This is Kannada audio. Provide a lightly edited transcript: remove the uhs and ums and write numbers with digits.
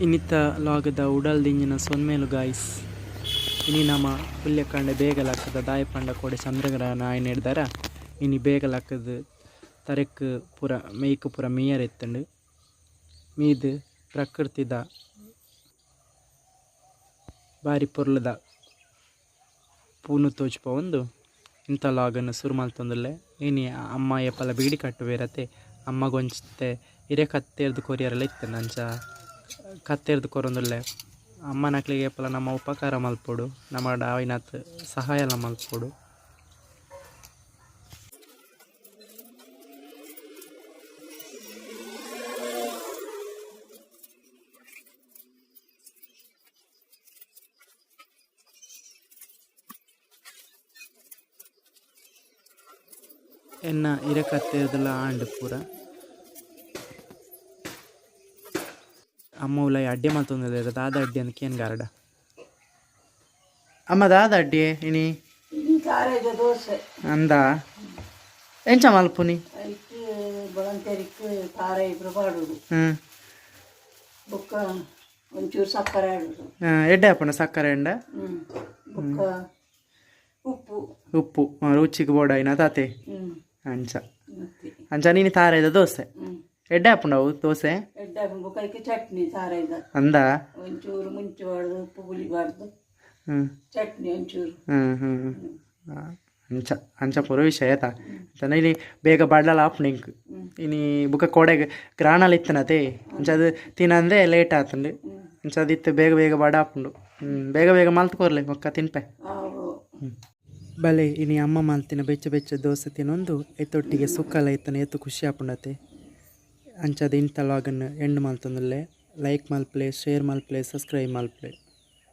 ಇನ್ನಿತ್ತ ಲಾಗದ ಉಡಲ್ದಿಂಜಿನ ಸೊನ್ಮೇಲು ಗಾಯ್ಸ್ ಇನಿ ನಮ್ಮ ಪುಲ್ಯಕ್ಕಂಡೆ ಬೇಗಲಾಕದ ದಾಯಪಂಡ ಕೋಡೆ ಚಂದ್ರಗ್ರಹಣ ಆಯ್ನ ಹಿಡ್ದಾರ ಇನಿ ಬೇಗಲಾಕದ ತರೆಕ್ ಪೂರ ಮೇಯ್ಕ್ ಪೂರ ಮೀಯರ್ ಎತ್ತಂಡು ಮೀದು ಪ್ರಕೃತಿದ ಬಾರಿ ಪೊರ್ಲದ ಪೂನು ತೋಜ್ಪ ಒಂದು ಇಂಥ ಲಾಗನ್ನು ಸುರು ಮಲ್ತೊಂದುಲ್ಲೆ ಇನಿ ಅಮ್ಮ ಎಪ್ಪಲ ಬೀಡಿ ಕಟ್ಟು ಬೇರತೆ ಅಮ್ಮಗೊಂಚತೆ ಹಿರೇ ಕತ್ತೇರ್ದು ಕೊರಿಯರೆಲ್ಲ ಇತ್ತು ಅಂಚ ಕತ್ತೇರ್ದು ಕೊರೊಂದುಲ್ಲೆ ಅಮ್ಮ ನಕ್ಲಿಗೆ ಎಪ್ಪಲ ನಮ್ಮ ಉಪಕಾರ ಮಲ್ಪೊಡು ನಮ್ಮ ಆಯ್ನತ್ ಸಹಾಯ ಮಲ್ಪೊಡು. ಎನ್ನ ಹಿರೇ ಕತ್ತೇರ್ದೆಲ್ಲ ಆಂಡ್ ಪೂರ ಅಮ್ಮ ಉಲಾಯಿ ಅಡ್ಡೆ ಮಲ್ತೊಂದಿಲ್ಲ ದಾದ ಅಡ್ಡಿ ಅಂತ ಕೇನ್ ಗಾರಡ ಅಮ್ಮ ದಾದ ಅಡ್ಡಿ ಇನಿ ಅಂದ ಎಂಚ ಮಲ್ಪುನಿ ಎಡ್ಡೆ ಹಾಪುನ ಸಕ್ಕರೆ ಎಂಡ ಉಪ್ಪು ರುಚಿಗೆ ಬೋಡಾಯಿನ ತಾತೆ ಅಂಚ ಅಂಚ ನೀನು ತಾರೈದ ದೋಸೆ ಎಡ್ಡೆ ಹಾಪುಂಡವು ದೋಸೆ ಚಟ್ನಿ ಸಾರೈದ ಅಂದ ಒಂಚೂರು ಮುಂಚೆಬಾರ್ದು ಉಪ್ಪು ಗುಲಿಬಾರ್ದು ಚಟ್ನಿ ಒಂಚೂರು ಅಂಚ ಅಂಚ ಪೂರ ವಿಷಯ ಆಯ್ತಾ ಅಂಚ ಇಲ್ಲಿ ಬೇಗ ಬಡ್ಲಲ್ಲ ಆಪ್ನಿಂಕ್ ಇನಿ ಬುಕ್ಕ ಕೋಡೆಗೆ ಗ್ರಾಣಲ್ ಇತ್ತನತೆ ಅಂಚ ಅದು ತಿನ್ನಂದ್ರೆ ಲೇಟ್ ಆತಂಡು ಅಂಚ ಅದಿತ್ತು ಬೇಗ ಬೇಗ ಬಡ ಆಪುಂಡು ಬೇಗ ಬೇಗ ಮಲ್ತ್ಕೋರ್ಲೆ ಒಕ್ಕ ತಿನ್ಪೆ ಬಲೆ ಇನಿ ಅಮ್ಮ ಮಲ್ತಿನ ಬೆಚ್ಚ ಬೆಚ್ಚ ದೋಸೆ ತಿನ್ನೊಂದು ಎತ್ತೊಟ್ಟಿಗೆ ಸುಕ್ಕಲ್ಲ ಇತ್ತನ ಎತ್ತು ಖುಷಿ ಆಪುಂಡತೆ ಅಂಚದ ಇಂಥ ಲಾಗನ್ನು ಎಂಡ್ ಮಲ್ತೊಂದುಲ್ಲೆ ಲೈಕ್ ಮಲ್ಪ್ಲೆ ಶೇರ್ ಮಲ್ಪ್ಲೆ ಸಬ್ಸ್ಕ್ರೈಬ್ ಮಲ್ಪ್ಲೆ.